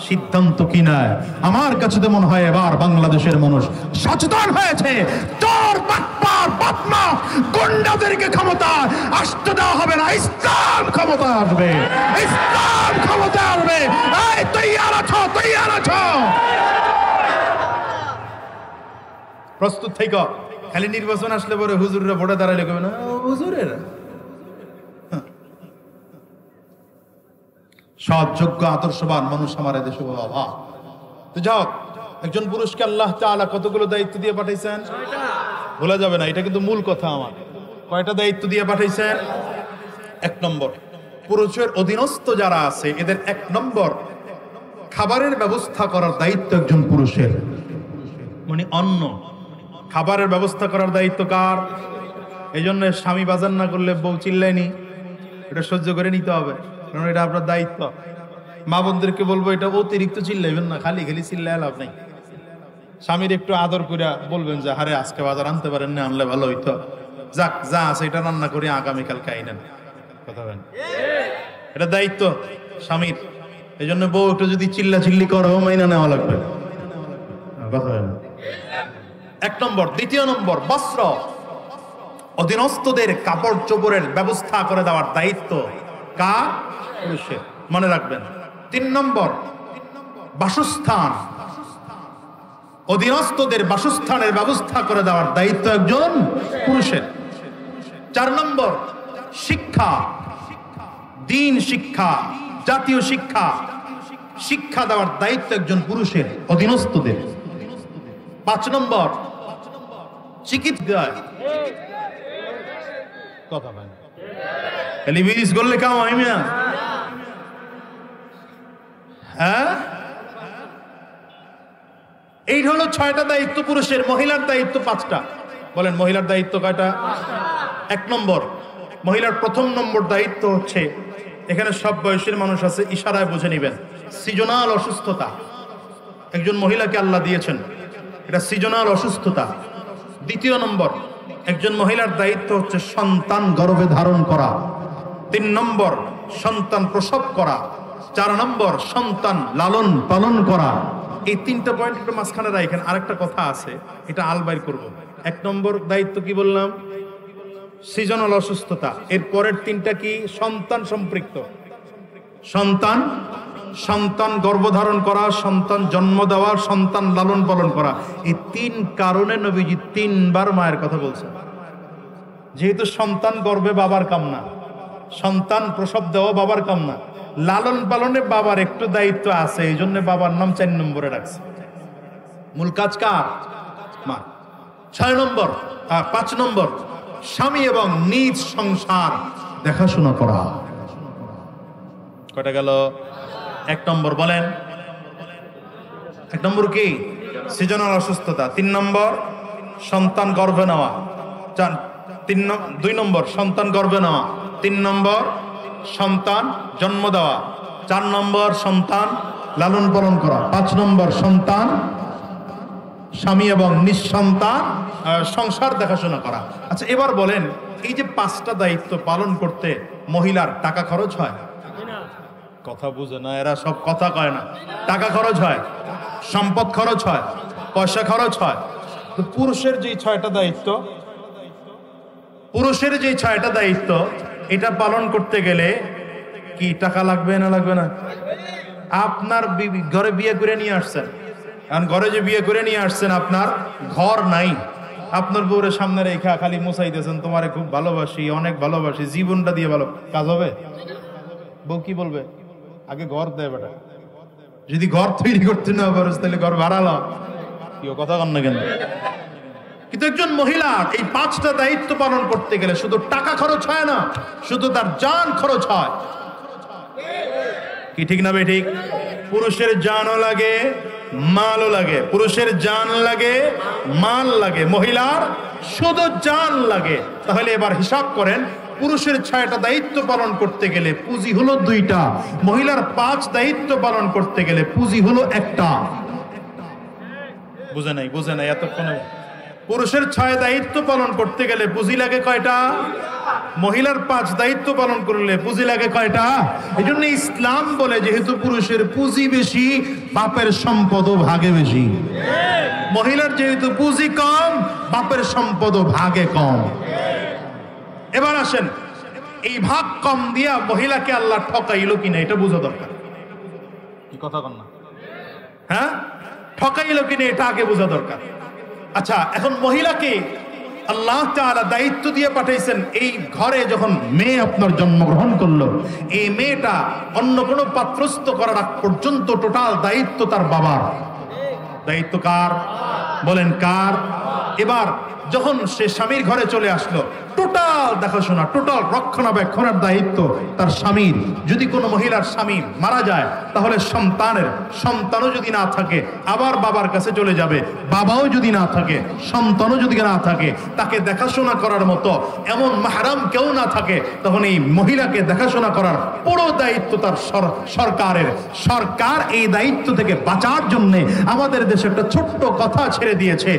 A: সিদ্ধান্ত কি নেয়। আমার কাছে তো মনে হয় এবার বাংলাদেশের মানুষ সচেতন হয়েছে। চোর, বাটপার, বদমাশ, গুন্ডাদেরকে ক্ষমতা আসতে দেওয়া হবে না। ইসলাম ক্ষমতা আসবে, ইসলাম ক্ষমতা আসবে। এই তৈয়ার আছো, তৈয়ার আছো, প্রস্তুত থেকো। খালি নির্বাচন আসলে পরে হুজুররা ভোটে দাঁড়াইলে কবে না হুজুরেরা সৎ, যোগ্য, আদর্শবান মানুষ আমার দেশে বাবা। তো যাও, একজন পুরুষকে আল্লাহ তাআলা কতগুলো দায়িত্ব দিয়ে পাঠাইছেন ভোলা যাবে না, এটা কিন্তু মূল কথা আমার। কয়টা দায়িত্ব দিয়ে পাঠাইছেন? 1 নম্বর, পুরুষের অধীনস্থ যারা আছে এদের 1 নম্বর খাবারের ব্যবস্থা করার দায়িত্ব একজন পুরুষের। মানে অন্ন খাবারের ব্যবস্থা করার দায়িত্ব কার? এই জন্য স্বামী বাজার না করলে বউ চিল্লায়নি, এটা সহ্য করে নিতে হবে, কারণ এটা আপনার দায়িত্ব। মা বোনদেরকে বলবো এটা অতিরিক্ত চিল্লাইবেন না, খালি খালি চিল্লায় লাভ নেই। স্বামীর একটু আদর করে বলবেন যে আরে আজকে বাজার আনতে পারেন না, আনলে ভালো হইতো, যাক যা আছে এটা রান্না করে আগামীকাল খাই নেন, কথা বলেন, এটা দায়িত্ব স্বামীর। এই জন্য বউ একটু যদি চিল্লা চিল্লি করো মাইনা নেওয়া লাগবে, কথা বলেন। 1 নম্বর। 2 নম্বর, বস্ত্র, অধীনস্থদের কাপড় চোপড়ের ব্যবস্থা করে দেওয়ার দায়িত্ব কার? পুরুষের, মনে রাখবেন। 3 নম্বর, বাসস্থান, অধীনস্থদের বাসস্থানের ব্যবস্থা করে দেওয়ার দায়িত্ব একজন পুরুষের। 4 নম্বর, শিক্ষা, দ্বীন শিক্ষা, জাতীয় শিক্ষা, শিক্ষা দেওয়ার দায়িত্ব একজন পুরুষের, অধীনস্থদের। 5 নম্বর, চিকিৎসা, কথা বলেন, এলিবিস করলে কাম হয় না, হ্যাঁ? এই হলো 6টা দায়িত্ব পুরুষের। মহিলার দায়িত্ব 5টা। বলেন মহিলার দায়িত্ব কয়টা? 1 নম্বর, মহিলার 1ম নম্বর দায়িত্ব হচ্ছে, এখানে সব বয়সের মানুষ আছে, ইশারায় বুঝে নিবেন, সিজনাল অসুস্থতা একজন মহিলাকে আল্লাহ দিয়েছেন, এটা সিজনাল অসুস্থতা। 2 নম্বর, একজন মহিলার দায়িত্ব হচ্ছে সন্তান গর্ভে ধারণ করা। 3 নম্বর, সন্তান প্রসব করা। 4 নম্বর, সন্তান লালন পালন করা। এই 3টা পয়েন্ট একটু মাঝখানে রাখেন। আরেকটা কথা আছে, এটা আলবাইর করব। 1 নম্বর দায়িত্ব কি বললাম? সিজনাল অসুস্থতা। এর পরের 3টা কি? সন্তান সম্পৃক্ত। সন্তান, সন্তান গর্ভধারণ করা, সন্তান জন্ম দেওয়া, সন্তান লালন পালন করা। এই 3 কারণে নবীজি 3 বার মায়ের কথা বলছেন। যেহেতু সন্তান গর্ভে বাবার কাম না, সন্তান প্রসব দেওয়া বাবার কাম না, লালন পালনে বাবার একটু দায়িত্ব আছে, এই জন্য বাবার নাম 4 নম্বরে রাখছে। মূল কাজ কার? মা। 5 নম্বর, স্বামী এবং নিজ সংসার দেখাশোনা করা। কয়টা গেল? 1 নম্বর বলেন। 1 নম্বর কি? সিজনাল অসুস্থতা। 3 নম্বর, সন্তান গর্ভে নেওয়া। 2 নম্বর, সন্তান গর্ভে নেওয়া। 3 নম্বর, সন্তান জন্ম দেওয়া। 4 নম্বর, সন্তান লালন পালন করা। 5 নম্বর, সন্তান, স্বামী এবং নিঃসন্তান সংসার দেখাশোনা করা। আচ্ছা এবার বলেন, এই যে 5টা দায়িত্ব পালন করতে মহিলার টাকা খরচ হয়? কথা বুঝে না এরা, সব কথা কয় না। টাকা খরচ হয়, সম্পদ খরচ হয়, পয়সা খরচ হয়। তো পুরুষের যে 6টা দায়িত্ব, পুরুষের যে 6টা দায়িত্ব, এটা পালন করতে গেলে কি টাকা লাগবে না লাগবে না? আপনার ঘরে বিয়ে করে নিয়ে আসছেন, কারণ ঘরে যে বিয়ে করে নিয়ে আসছেন আপনার ঘর নাই, আপনার বউরের সামনে রেখা খালি মোছাইতেছেন, তোমারে খুব ভালোবাসি, অনেক ভালোবাসি, জীবনটা দিয়ে ভালো, কাজ হবে? বউ কি বলবে? আগে ঘর দেয় বেটা, যদি ঘর তৈরি করতে না পারো তাহলে ঘর ভাড়া লাও। কি কথা কন না কেন? কিন্তু একজন মহিলার এই 5টা দায়িত্ব পালন করতে গেলে শুধু টাকা খরচ হয় না, শুধু তার জান খরচ হয়। কি ঠিক না বে ঠিক? পুরুষের জানও লাগে, মালও লাগে। পুরুষের জান লাগে, মাল লাগে, মহিলার শুধু জান লাগে। তাহলে এবার হিসাব করেন, পুরুষের 6টা দায়িত্ব পালন করতে গেলে পুঁজি হলো 2টা, মহিলার 5 দায়িত্ব পালন করতে গেলে পুঁজি হলো 1টা। বুঝে নাই এতক্ষণে? পুরুষের 6 দায়িত্ব পালন করতে গেলে পুঁজি লাগে কয়টা? মহিলার 5 দায়িত্ব পালন করলে পুঁজি লাগে কয়টা? এই জন্য ইসলাম বলে যেহেতু পুরুষের পুঁজি বেশি, বাপের সম্পদও ভাগে বেশি। মহিলার যেহেতু পুঁজি কম, বাপের সম্পদও ভাগে কম। এবার আসেন, এই ভাগ কম দিয়া মহিলাকে আল্লাহ ঠকাইলো কিনা এটা বোঝা দরকার। কি কথা কন না? হ্যাঁ, ঠকাইলো কিনা এটা আগে বোঝা দরকার। আচ্ছা, এখন মহিলাকে আল্লাহ তাআলা দায়িত্ব দিয়ে পাঠাইছেন, এই ঘরে যখন মেয়ে আপনার জন্মগ্রহণ করলো, এই মেয়েটা অন্য কোনো পাত্রস্থ করার আগ পর্যন্ত টোটাল দায়িত্ব তার বাবার। দায়িত্ব কার? বলেন কার? এবার যখন সে স্বামীর ঘরে চলে আসলো, টোটাল দেখাশোনা, টোটাল রক্ষণাবেক্ষণের দায়িত্ব তার স্বামীর। যদি কোনো মহিলার স্বামী মারা যায়, তাহলে সন্তানও যদি না থাকে আবার বাবার কাছে চলে যাবে। বাবাও যদি না থাকে, সন্তানও যদি না থাকে, তাকে দেখাশোনা করার মতো এমন মাহরাম কেউ না থাকে, তখন এই মহিলাকে দেখাশোনা করার পুরো দায়িত্ব তার সরকারের। সরকার এই দায়িত্ব থেকে বাঁচার জন্য আমাদের দেশে একটা ছোট্ট কথা ছেড়ে দিয়েছে,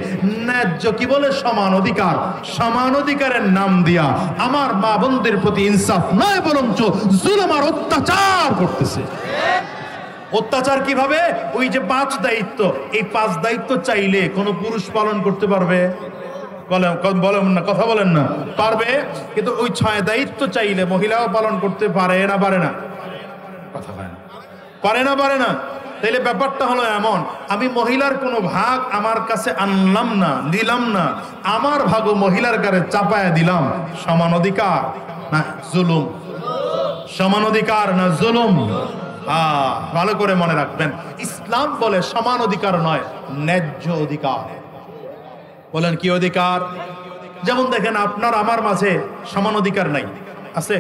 A: ন্যায্য কি বলে সমান অধিকার। সমান অধিকারের নাম দিয়া আমার মা বোনদের প্রতি ইনসাফ নয়, বরঞ্চ জুলুম আর অত্যাচার করতেছে। অত্যাচার কিভাবে? ওই যে 5 দায়িত্ব, এই 5 দায়িত্ব চাইলে কোন পুরুষ পালন করতে পারবে? বলেন না, কথা বলেন না। পারবে, কিন্তু ওই 6 দায়িত্ব চাইলে মহিলাও পালন করতে পারে না? পারে না? কথা হয় না। পারে না। তাইলে ব্যাপারটা হলো এমন, আমি মহিলার কোনো ভাগ আমার কাছে আনলাম না, দিলাম না, আমার ভাগও মহিলার গায়ে চাপায়া দিলাম। সমান অধিকার না জুলুম? সমান অধিকার না জুলুম? ভালো করে মনে রাখবেন, ইসলাম বলে সমান অধিকার নয়, ন্যায্য অধিকার। বলেন কি অধিকার? যেমন দেখেন, আপনার আমার মাঝে সমান অধিকার নাই, আছে?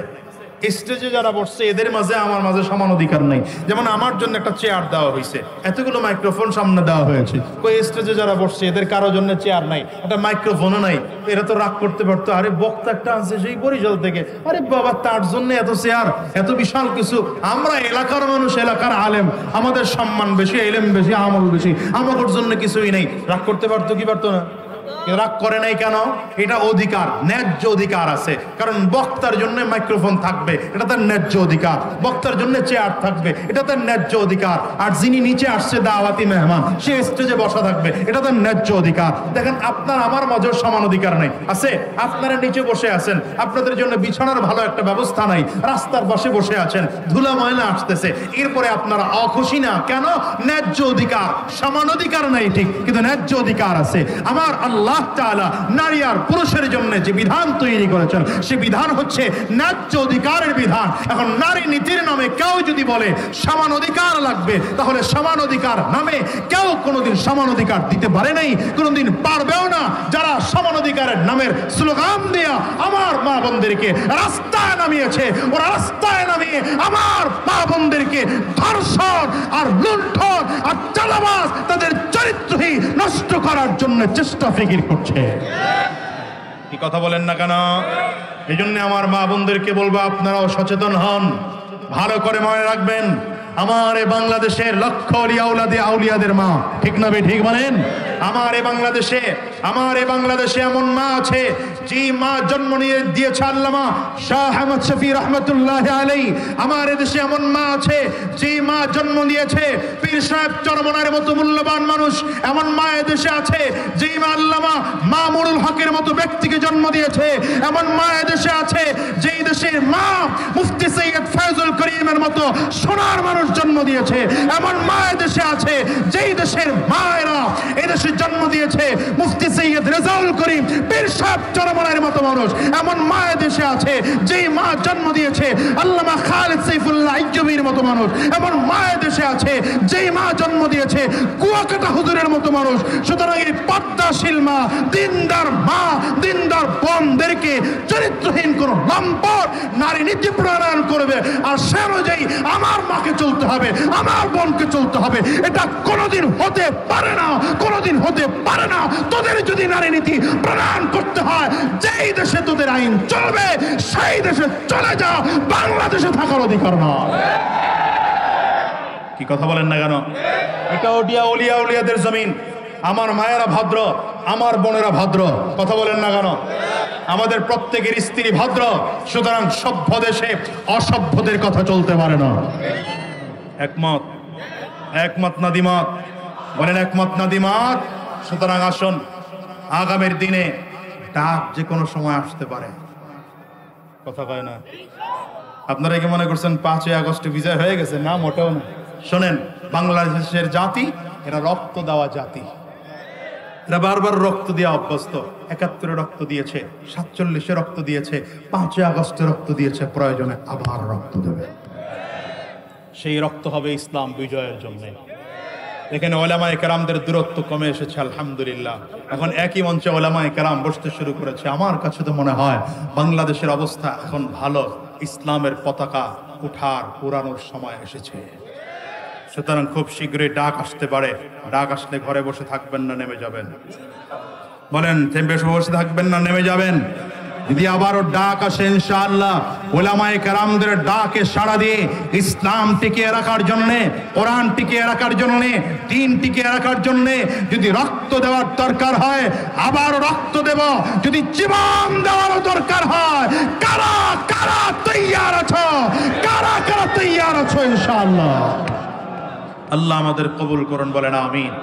A: স্টেজে যারা বসছে এদের মাঝে আমার মাঝে সমান অধিকার নাই। যেমন আমার জন্য একটা চেয়ার দেওয়া হয়েছে, এতগুলো মাইক্রোফোন সামনে দেওয়া হয়েছে, কই স্টেজে যারা বসছে এদের কারো জন্য চেয়ার নাই, একটা মাইক্রোফোনও নাই। এরা তো রাগ করতে পারতো, আরে বক্তা একটা আছে সেই বরিশাল থেকে, আরে বাবা তার জন্য এত চেয়ার, এত বিশাল কিছু। আমরা এলাকার মানুষ, এলাকার আলেম, আমাদের সম্মান বেশি, এলেম বেশি, আমল বেশি, আমাদের জন্য কিছুই নেই। রাগ করতে পারতো কি পারতো না? রাগ করে নাই কেন? এটা অধিকার, ন্যায্য অধিকার আছে। কারণ বক্তার জন্য মাইক্রোফোন থাকবে, এটা তার ন্যায্য অধিকার। বক্তার জন্য চেয়ার থাকবে, এটা তার ন্যায্য অধিকার। আর যিনি নিচে আসছে দাওয়াতি মেহমান, সে স্টেজে বসা থাকবে, এটা তার ন্যায্য অধিকার। দেখেন, আপনার আমার মাঝেও সমান অধিকার নাই, আছে? আপনারা নিচে বসে আছেন, আপনাদের জন্য বিছানার ভালো একটা ব্যবস্থা নাই, রাস্তার পাশে বসে আছেন, ধুলা ময়লা আসতেছে, এরপরে আপনারা অখুশি না কেন? ন্যায্য অধিকার, সমান অধিকার নাই ঠিক, কিন্তু ন্যায্য অধিকার আছে। আমার আল্লাহ তাআলা নারী আর পুরুষের জন্য যে বিধান তৈরি করেছেন, সে বিধান হচ্ছে ন্যায্য অধিকারের বিধান। এখন নারী নীতির নামে কেউ যদি বলে সমান অধিকার লাগবে, তাহলে সমান অধিকার নামে কেউ কোনোদিন সমান অধিকার দিতে পারে নাই, কোনোদিন পারবেও না। যারা সমান অধিকারের নামের স্লোগান দিয়া আমার মা বোনদেরকে রাস্তায় নামিয়েছে, ওরা রাস্তায় নামিয়ে আমার মা বোনদেরকে ধর্ষণ আর লুণ্ঠন আর চালাবাজ, তাদের চরিত্রহীন নষ্ট করার জন্য চেষ্টা ফিকির করছে। কি কথা বলেন না কেন? এই জন্য আমার মা বোনদেরকে বলবো, আপনারাও সচেতন হন, ভালো করে মনে রাখবেন। আমার এই বাংলাদেশের লক্ষ আউলিয়াদের মা, ঠিক না বে ঠিক বলেন? আমার এই বাংলাদেশে এমন মা আছে, যে মা জন্ম নিয়ে দিয়েছে আল্লামা শাহ আহমদ শফি রহমতুল্লাহ আলাইহি। আমার দেশে এমন মা আছে, যে মা জন্ম দিয়েছে পীর সাহেব চরমনার মতো মূল্যবান মানুষ। এমন মা দেশে আছে, যে মা আল্লামা মামুনুল হকের মতো ব্যক্তিকে জন্ম দিয়েছে। এমন মা দেশে আছে, যেই দেশের মা মুফতি সৈয়দ ফয়জুল করিম ইব্রাহিমের মতো সোনার মানুষ জন্ম দিয়েছে। এমন মা দেশে আছে যেই দেশের মায়েরা এই দেশে জন্ম দিয়েছে মুফতি সৈয়দ রেজাউল করিম পীর সাহেব চরমনাইয়ের মতো মানুষ। এমন মা দেশে আছে যেই মা জন্ম দিয়েছে আল্লামা খালেদ সাইফুল্লাহ আইয়ুবীর মতো মানুষ। এমন মা দেশে আছে যেই মা জন্ম দিয়েছে কুয়াকাটা হুজুরের মতো মানুষ। সুতরাং এই পদ্মাশীল মা, দিনদার মা, দিনদার বোনদেরকে চরিত্রহীন কোন লম্পট নারী নীতি প্রণয়ন করবে আর সে অনুযায়ী আমার মাকে চলতে হবে, আমার বোনকে চলতে হবে, এটা কোনোদিন হতে পারে না, কোনোদিন হতে পারে না। তোদের যদি নারী নীতি প্রণয়ন করতে হয়, যেই দেশে তোদের আইন চলবে সেই দেশে চলে যা, বাংলাদেশে থাকার অধিকার না। কি কথা বলেন না কেন? এটা ওলিয়া উলিয়াদের জমিন। আমার মায়েরা ভদ্র, আমার বোনেরা ভদ্র। কথা বলেন না কেন? আমাদের প্রত্যেকের স্ত্রী ভদ্র। সুতরাং সভ্য দেশে অসভ্যদের কথা চলতে পারে না। একমত? একমত না দ্বিমত? বলেন একমত না দ্বিমত? সুতরাং আসুন, আগামীর দিনে ডাক যে কোনো সময় আসতে পারে। কথা কয় না? আপনারা কি মনে করছেন 5ই আগস্টে বিজয় হয়ে গেছে? না, মোটেও না। শোনেন, বাংলাদেশের জাতি এরা রক্ত দেওয়া জাতি। এরা বারবার রক্ত দিয়ে অভ্যস্ত। 71-এ রক্ত দিয়েছে, 47-এ রক্ত দিয়েছে, 5ই আগস্টে রক্ত দিয়েছে, প্রয়োজনে আবার রক্ত দেবে। সেই রক্ত হবে ইসলাম বিজয়ের জন্য। এখানে ওলামায়ে কেরামদের দূরত্ব কমে এসেছে আলহামদুলিল্লাহ। এখন একই মঞ্চে ওলামায়ে কেরাম বসতে শুরু করেছে। আমার কাছে তো মনে হয় বাংলাদেশের অবস্থা এখন ভালো। ইসলামের পতাকা উঠার পুরানোর সময় এসেছে। সুতরাং খুব শীঘ্রই ডাক আসতে পারে। ডাক আসলে ঘরে বসে থাকবেন না, নেমে যাবেন? বলেন, বসে থাকবেন না, নেমে যাবেন? যদি আবারও ডাক আসে ইনশাআল্লাহ, ওলামায়ে কেরামদের ডাকে সাড়া দিয়ে ইসলাম টিকিয়ে রাখার জন্য, কোরআন টিকিয়ে রাখার জন্য, দ্বীন টিকিয়ে রাখার জন্য যদি রক্ত দেওয়ার দরকার হয় আবার রক্ত দেব। যদি জীবন দেওয়ারও দরকার হয়, কারা কারা তৈয়ার আছো? কারা কারা তৈয়ার আছো ইনশাআল্লাহ? আল্লাহ আমাদের কবুল করুন, বলেন আমিন।